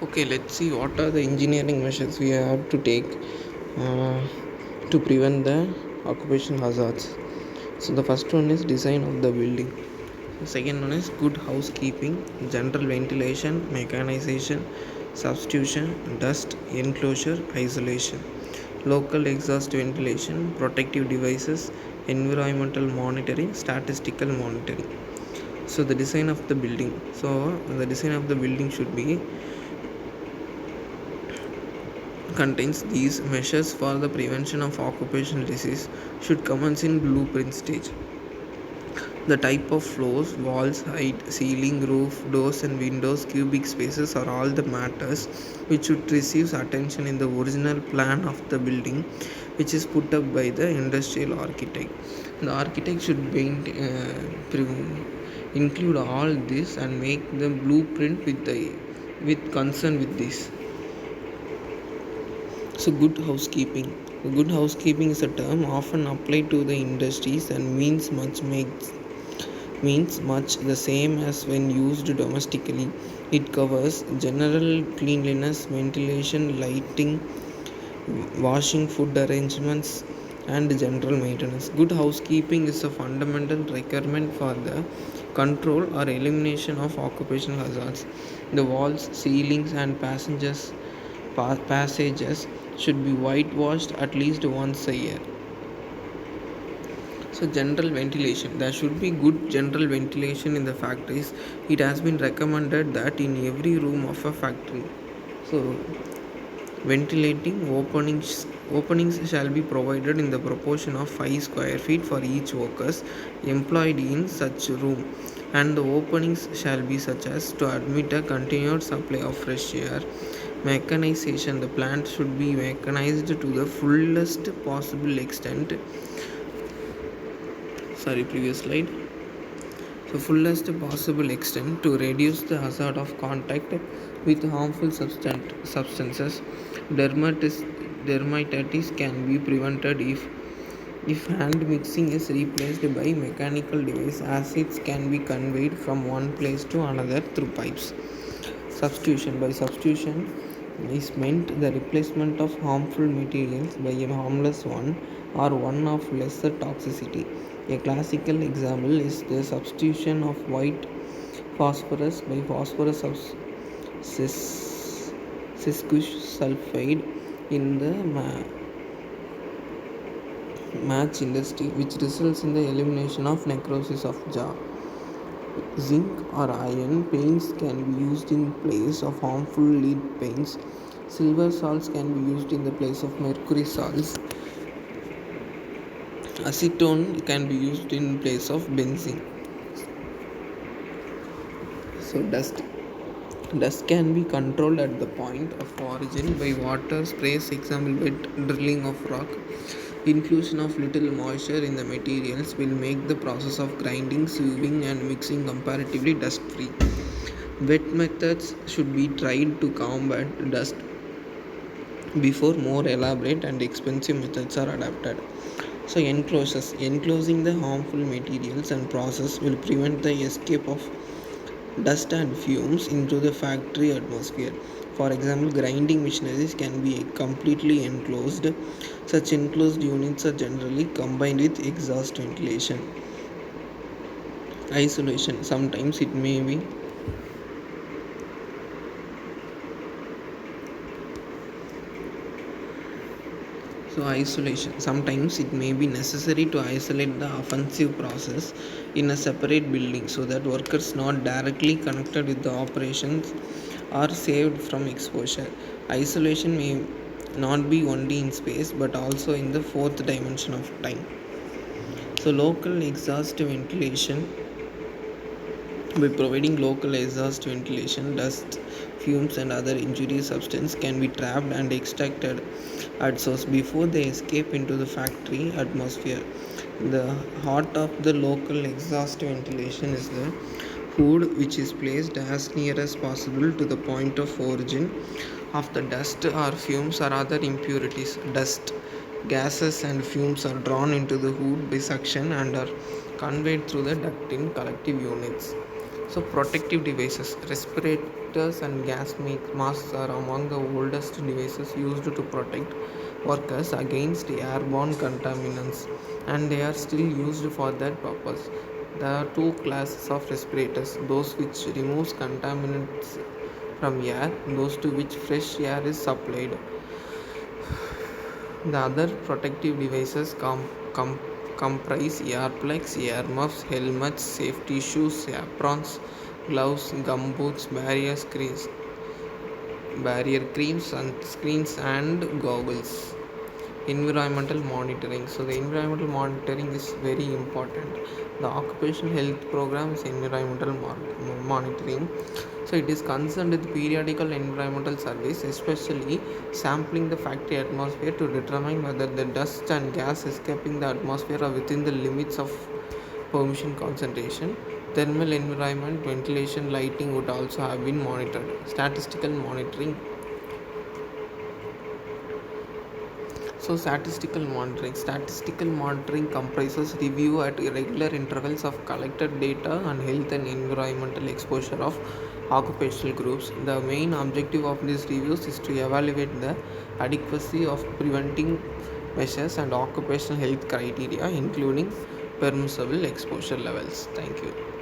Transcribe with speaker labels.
Speaker 1: Okay, let's see what are the engineering measures we have to take uh, to prevent the occupational hazards. So the first one is design of the building. The second one is good housekeeping, general ventilation, mechanization, substitution, dust enclosure, isolation, local exhaust ventilation, protective devices, environmental monitoring, statistical monitoring. So the design of the building. So the design of the building should be contains these measures for the prevention of occupational disease should commence in blueprint stage. The type of floors, walls, height, ceiling, roof, doors and windows, cubic spaces are all the matters which should receive attention in the original plan of the building, which is put up by the industrial architect. The architect should include all this and make the blueprint with concern with this. So, good housekeeping. Good housekeeping is a term often applied to the industries and means much the same as when used domestically. It covers general cleanliness, ventilation, lighting, washing, food arrangements, and general maintenance. Good housekeeping is a fundamental requirement for the control or elimination of occupational hazards. The walls, ceilings, and passages should be whitewashed at least once a year. So general ventilation, there should be good general ventilation in the factories. It has been recommended that in every room of a factory, so ventilating openings shall be provided in the proportion of 5 square feet for each workers employed in such room, and the openings shall be such as to admit a continued supply of fresh air. Mechanization, the plant should be mechanized to the fullest possible extent. Previous slide. So fullest possible extent to reduce the hazard of contact with harmful substances. Dermatitis can be prevented if hand mixing is replaced by mechanical device. Acids can be conveyed from one place to another through pipes. Substitution, by substitution is meant the replacement of harmful materials by a harmless one or one of lesser toxicity. A classical example is the substitution of white phosphorus by phosphorus of sulfide in the match industry, which results in the elimination of necrosis of jaw. Zinc or iron paints can be used in place of harmful lead paints. Silver salts can be used in the place of mercury salts. Acetone can be used in place of benzene. So dust can be controlled at the point of origin by water sprays, example by drilling of rock. Inclusion of little moisture in the materials will make the process of grinding, sieving and mixing comparatively dust free. Wet methods should be tried to combat dust before more elaborate and expensive methods are adapted. So enclosing the harmful materials and process will prevent the escape of dust and fumes into the factory atmosphere. For example, grinding machineries can be completely enclosed. Such enclosed units are generally combined with exhaust ventilation. Isolation, sometimes it may be isolation. Sometimes it may be necessary to isolate the offensive process in a separate building so that workers not directly connected with the operations are saved from exposure. Isolation may not be only in space but also in the fourth dimension of time. So local exhaust ventilation, by providing local exhaust ventilation, dust, fumes and other injurious substances can be trapped and extracted at source before they escape into the factory atmosphere. The heart of the local exhaust ventilation is the hood, which is placed as near as possible to the point of origin of the dust or fumes or other impurities. Dust, gases and fumes are drawn into the hood by suction and are conveyed through the duct in collective units. So protective devices, respirators and masks are among the oldest devices used to protect workers against airborne contaminants, and they are still used for that purpose. There are two classes of respirators: those which removes contaminants from air, those to which fresh air is supplied. The other protective devices comprise earplugs, earmuffs, helmets, safety shoes, aprons, gloves, gumboots, barrier creams, sunscreens, and goggles. Environmental monitoring. So the environmental monitoring is very important. The occupational health program is environmental monitoring. So it is concerned with periodical environmental surveys, especially sampling the factory atmosphere to determine whether the dust and gas escaping the atmosphere are within the limits of permission concentration. Thermal environment, ventilation, lighting would also have been monitored. Statistical monitoring comprises review at irregular intervals of collected data on health and environmental exposure of occupational groups. The main objective of these reviews is to evaluate the adequacy of preventing measures and occupational health criteria, including permissible exposure levels. Thank you.